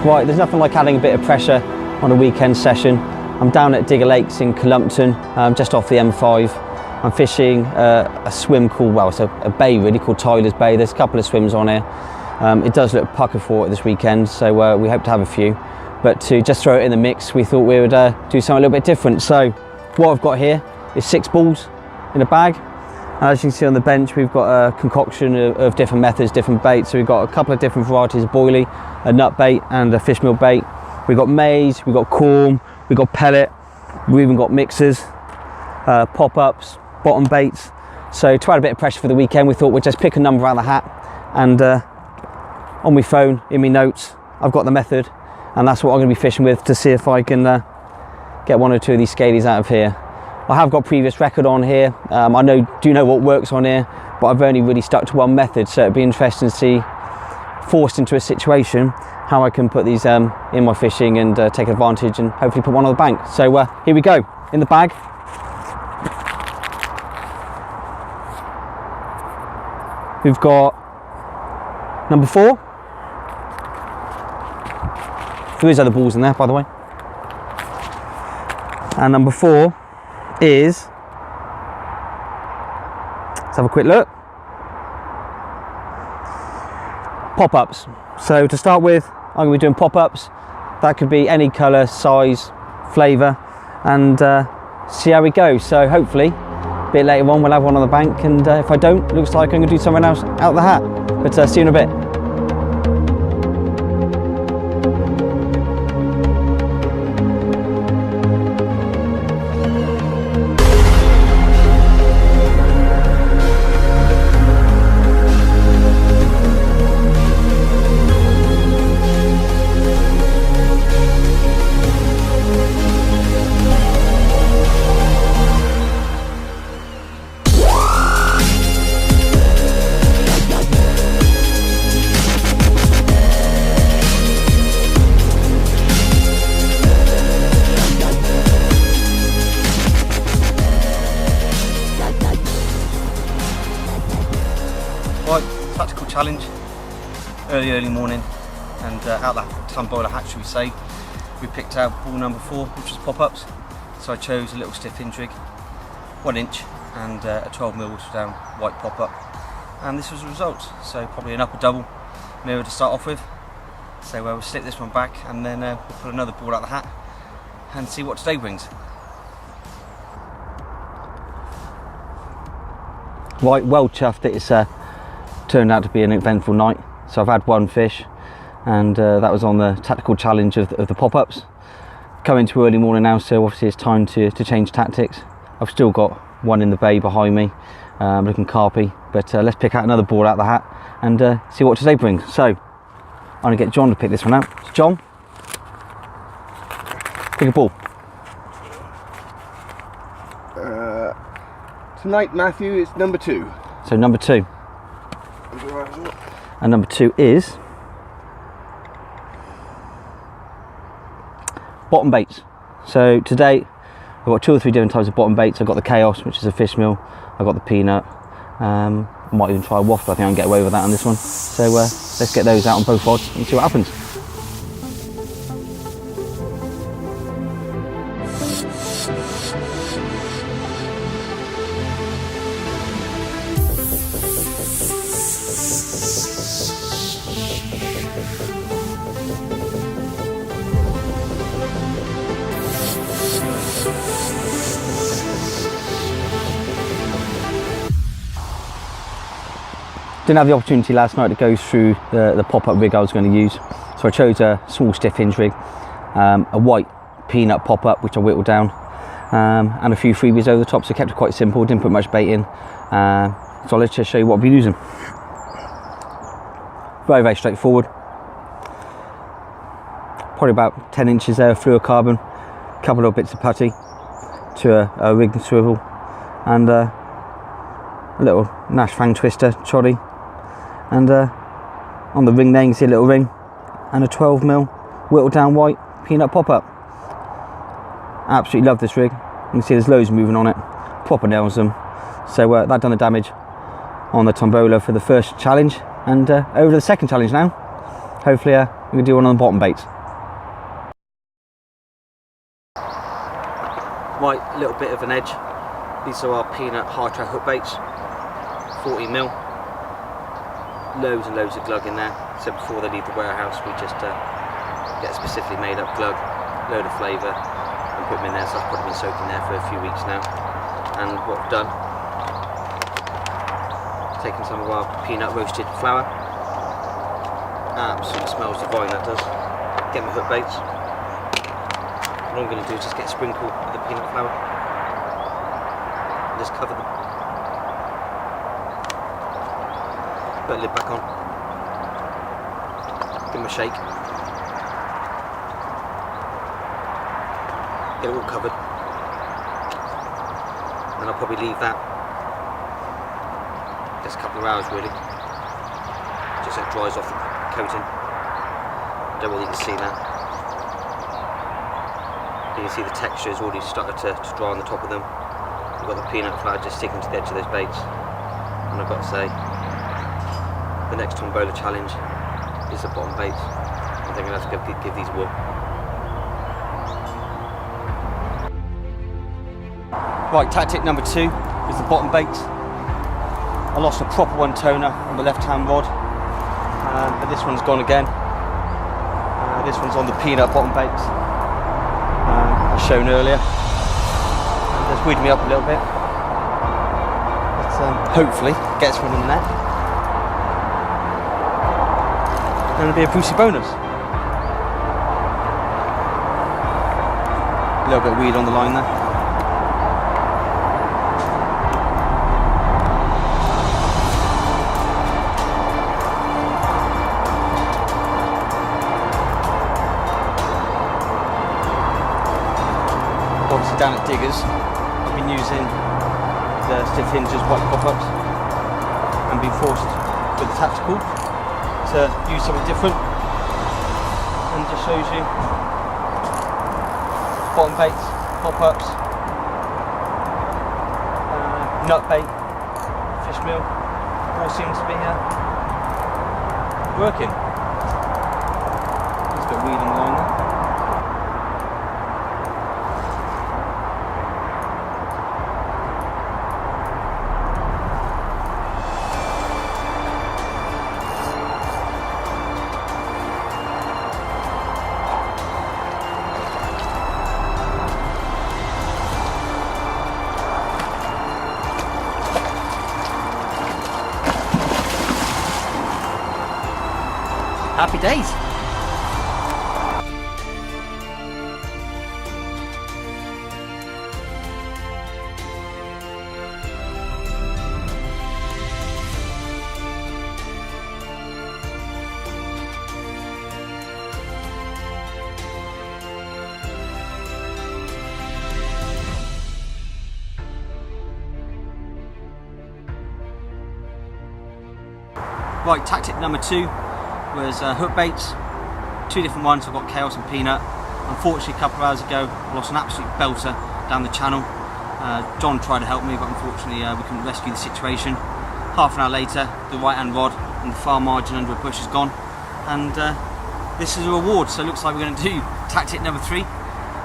Right, there's nothing like adding a bit of pressure on a weekend session. I'm down at Digger Lakes in Columpton, just off the M5. I'm fishing a swim called, well, it's a bay really, called Tyler's Bay. There's a couple of swims on here. It does look pucker for it this weekend, so we hope to have a few. But to just throw it in the mix, we thought we would do something a little bit different. So what I've got here is 6 balls in a bag. As you can see on the bench, we've got a concoction of different methods, different baits. So we've got a couple of different varieties of boilie, a nut bait and a fish meal bait. We've got maize, we've got corn, we've got pellet, we've even got mixers, pop-ups, bottom baits. So to add a bit of pressure for the weekend, we thought we'd just pick a number out of the hat, and on my phone, in my notes, I've got the method, and that's what I'm going to be fishing with to see if I can get 1 or 2 of these scalies out of here. I have got previous record on here. I do know what works on here, but I've only really stuck to one method, so it'd be interesting to see, forced into a situation, how I can put these in my fishing and take advantage and hopefully put one on the bank. So here we go, in the bag. We've got number 4. There is other balls in there, by the way. And number 4 is, let's have a quick look, pop-ups. So to start with, I'm going to be doing pop-ups. That could be any colour, size, flavour, and see how we go. So hopefully a bit later on we'll have one on the bank, and if I don't, looks like I'm going to do something else out the hat. But see you in a bit. Right, tactical challenge, early morning, and out that Tambola hatch, shall we say, we picked out ball number 4, which was pop-ups. So I chose a little stiff hinge rig, 1 inch, and a 12mm water down white pop-up, and this was the result. So probably an upper double mirror to start off with. So we'll slip this one back, and then we'll put another ball out the hat and see what today brings. Right, well chuffed that it's turned out to be an eventful night. So I've had 1 fish, and that was on the tactical challenge of the pop-ups. Coming to early morning now, so obviously it's time to change tactics. I've still got 1 in the bay behind me, looking carpy, but let's pick out another ball out of the hat and see what today brings. So I'm going to get John to pick this one out. So John, pick a ball. Tonight, Matthew, it's number 2. So number 2. And number 2 is bottom baits. So today I've got 2 or 3 different types of bottom baits. I've got the Chaos, which is a fish meal. I've got the peanut. I might even try a waft, but I think I can get away with that on this one. So let's get those out on both rods and see what happens. Didn't have the opportunity last night to go through the pop-up rig I was going to use, so I chose a small stiff hinge rig, a white peanut pop-up which I whittled down, and a few freebies over the top, so kept it quite simple, didn't put much bait in. So let's just show you what I'll be using. Very, very straightforward. Probably about 10 inches there of fluorocarbon, a couple of bits of putty to a rig and swivel, and a little Nash Fang twister choddy, and on the ring there you can see a little ring and a 12mm whittled down white peanut pop-up. Absolutely love this rig. You can see there's loads moving on it, proper nails them. So that done the damage on the tombola for the first challenge, and over to the second challenge now. Hopefully we can do one on the bottom baits. Right, a little bit of an edge. These are our peanut hard track hook baits, 40mm. Loads and loads of glug in there. So before they leave the warehouse, we just get a specifically made up glug, load of flavour, and put them in there. So I've probably been soaking there for a few weeks now. And what I've done, taken some of our peanut roasted flour. Absolutely smells divine, that does. Get my hook baits. What I'm going to do is just get a sprinkle of the peanut flour and just cover them. Put the lid back on. Give them a shake. Get it all covered. And I'll probably leave that just a couple of hours really. Just so it dries off the coating. I don't know whether you can see that. You can see the texture has already started to dry on the top of them. We've got the peanut flour just sticking to the edge of those baits. And I've got to say, the next tombola challenge is the bottom baits. I think I'm going to have to give these a whirl. Right, tactic number 2 is the bottom baits. I lost a proper one toner on the left hand rod, but this one's gone again. This one's on the peanut bottom baits, as shown earlier. It's weeded me up a little bit, but hopefully gets one in the net. And it'll be a Brucey bonus. A little bit of weed on the line there. Obviously down at Diggers, I've been using the stiff hinges white pop-ups and been forced with the tactical to use something different, and just shows you bottom baits, pop-ups, nut bait, fish meal, all seems to be working. Just got weed on the line there. Happy days. Right, tactic number 2 was hook baits, 2 different ones. I've got Chaos and Peanut. Unfortunately, a couple of hours ago, I lost an absolute belter down the channel. John tried to help me, but unfortunately we couldn't rescue the situation. Half an hour later, the right hand rod and the far margin under a bush is gone, and this is a reward. So it looks like we're going to do tactic number 3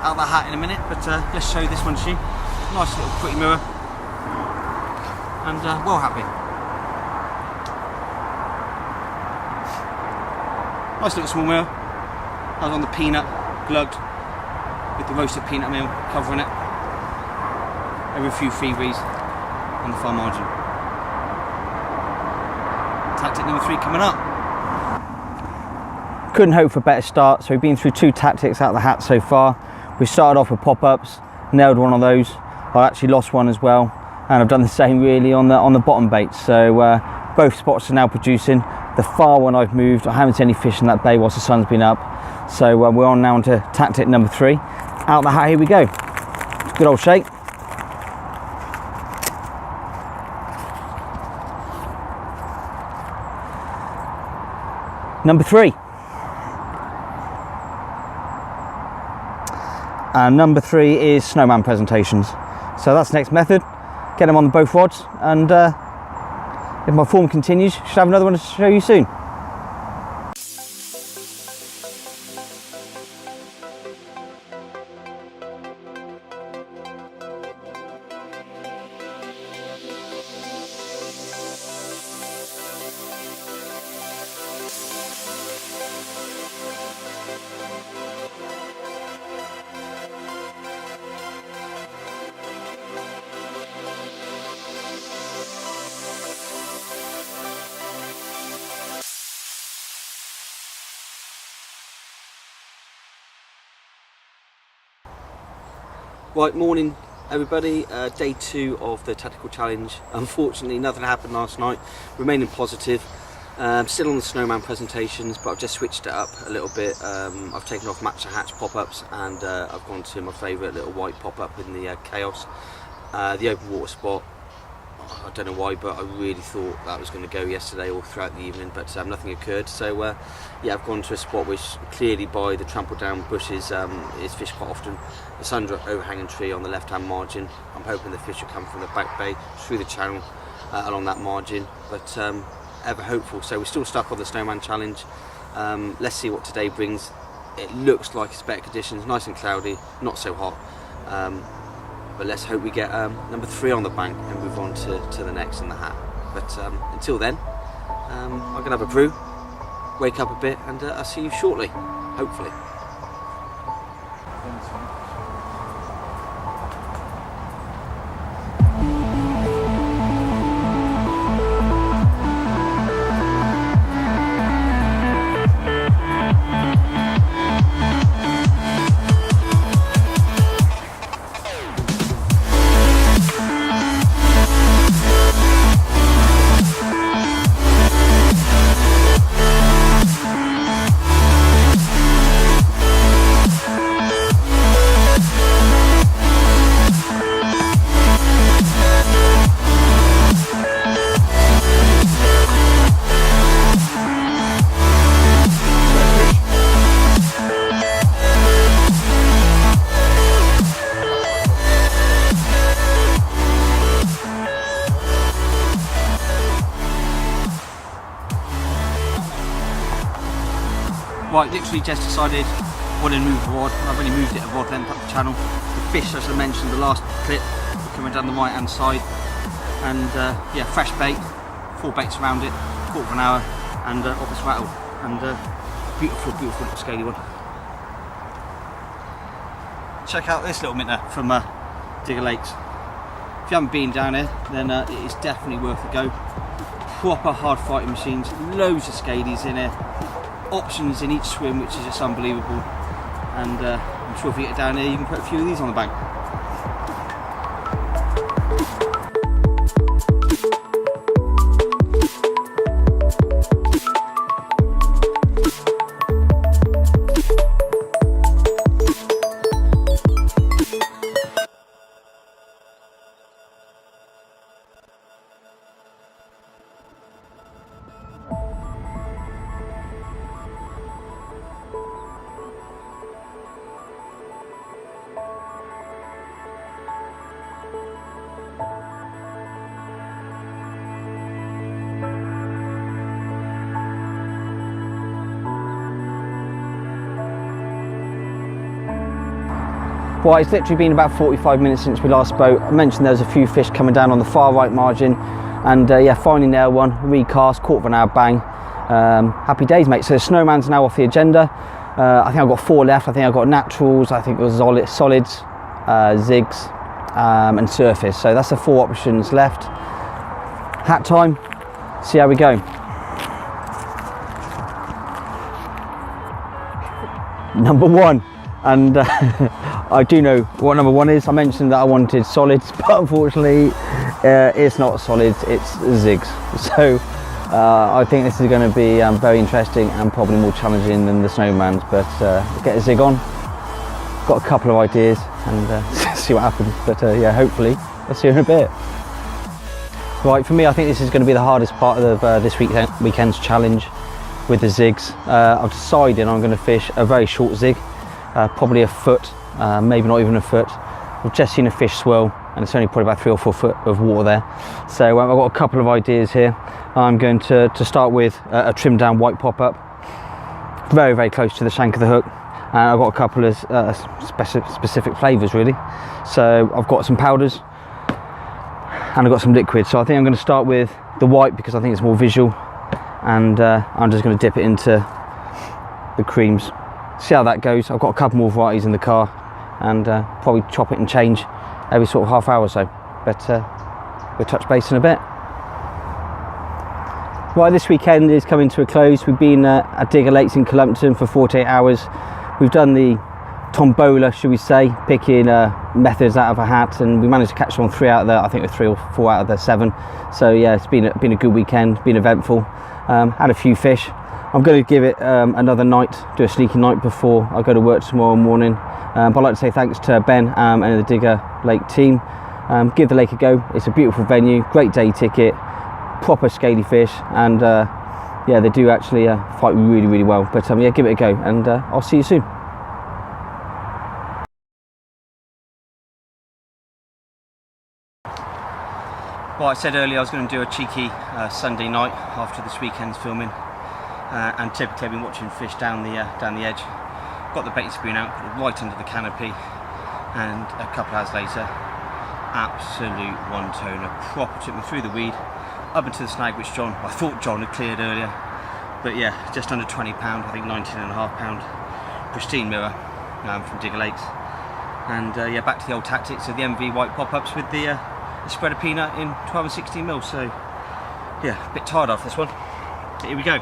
out of the hat in a minute, but let's show you this one to you. Nice little pretty mirror, and well happy. Nice little small mirror. I was on the peanut, glugged with the roasted peanut meal covering it. Every few freebies on the far margin. Tactic number 3 coming up. Couldn't hope for a better start. So we've been through 2 tactics out of the hat so far. We started off with pop-ups, nailed one of those. I actually lost one as well, and I've done the same really on the bottom baits. So both spots are now producing. The far one I've moved, I haven't seen any fish in that bay whilst the sun's been up. So we're on now to tactic number 3. Out the hat, here we go. Good old shake. Number 3. And number 3 is snowman presentations. So that's the next method. Get them on both rods, and if my form continues, should have another one to show you soon. Right, morning everybody. Day 2 of the tactical challenge. Unfortunately, nothing happened last night. Remaining positive. Still on the snowman presentations, but I've just switched it up a little bit. I've taken off match and hatch pop-ups, and I've gone to my favourite little white pop-up in the chaos, the open water spot. I don't know why, but I really thought that was going to go yesterday or throughout the evening, but nothing occurred. So yeah, I've gone to a spot which clearly by the trampled down bushes is fished quite often. It's under an overhanging tree on the left hand margin. I'm hoping the fish will come from the back bay through the channel along that margin, but ever hopeful. So we're still stuck on the snowman challenge. Let's see what today brings. It looks like it's better conditions, nice and cloudy, not so hot. But let's hope we get number 3 on the bank and move on to the next in the hat. But until then, I'm going to have a brew, wake up a bit, and I'll see you shortly, hopefully. Right, literally just decided I want to move the rod. I've only moved it a rod length up the channel. The fish, as I mentioned the last clip, coming down the right hand side, and yeah, fresh bait, 4 baits around it, quarter of an hour, and off it's rattled, and beautiful, beautiful little scaly one. Check out this little minnow from Digger Lakes. If you haven't been down here, then it is definitely worth a go. Proper hard fighting machines, loads of scalies in here. Options in each swim, which is just unbelievable, and I'm sure if you get down here you can put a few of these on the bank. Well, it's literally been about 45 minutes since we last spoke. I mentioned there was a few fish coming down on the far right margin, and yeah, finally nailed one, recast, quarter of an hour bang. Happy days, mate. So the snowman's now off the agenda. I think I've got 4 left. I think I've got naturals, I think it was solids, zigs, and surface. So that's the 4 options left. Hat time, see how we go. Number 1. And I do know what number 1 is. I mentioned that I wanted solids, but unfortunately it's not solids, it's zigs. So I think this is going to be very interesting and probably more challenging than the snowman's, but get a zig on. Got a couple of ideas and see what happens, but yeah, hopefully I'll see you in a bit. Right, for me I think this is going to be the hardest part of this weekend's challenge with the zigs. I've decided I'm going to fish a very short zig. Probably a foot, maybe not even a foot. We've just seen a fish swirl, and it's only probably about 3 or 4 foot of water there. So I've got a couple of ideas here. I'm going to start with a trimmed down white pop-up, very, very close to the shank of the hook. And I've got a couple of specific flavours really. So I've got some powders, and I've got some liquid. So I think I'm going to start with the white because I think it's more visual, and I'm just going to dip it into the creams. See how that goes. I've got a couple more varieties in the car, and probably chop it and change every sort of half hour or so, but we'll touch base in a bit. Right, this weekend is coming to a close. We've been at Digger Lakes in Columpton for 48 hours. We've done the tombola, should we say, picking methods out of a hat, and we managed to catch on 3 out of the, I think it was 3 or 4 out of the 7. So yeah, it's been a good weekend, been eventful. Had a few fish. I'm going to give it another night, do a sneaky night before I go to work tomorrow morning. But I'd like to say thanks to Ben and the Digger Lake team. Give the lake a go. It's a beautiful venue, great day ticket, proper scaly fish, and yeah, they do actually fight really, really well. But yeah, give it a go, and I'll see you soon. Well, I said earlier I was going to do a cheeky Sunday night after this weekend's filming, and typically I've been watching fish down the edge. Got the bait spoon out, put it right under the canopy, and a couple hours later, absolute one-toner. Proper took me through the weed, up into the snag which I thought John had cleared earlier. But yeah, just under 20 pound, I think 19.5 pound, pristine mirror from Digger Lakes. And yeah, back to the old tactics of the MV white pop-ups with the spread of peanut in 12 and 16 mil. So yeah, a bit tired off this one. But here we go.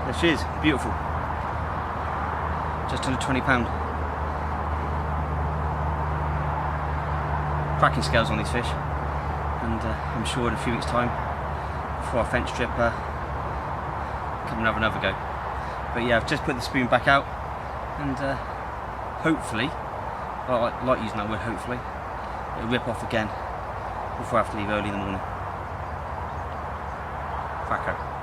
There she is, beautiful. Just under 20 pound. Cracking scales on these fish, and I'm sure in a few weeks' time, before our fence trip, come and have another go. But yeah, I've just put the spoon back out, and hopefully, well, I like using that word, hopefully, it'll rip off again before I have to leave early in the morning. Cracko.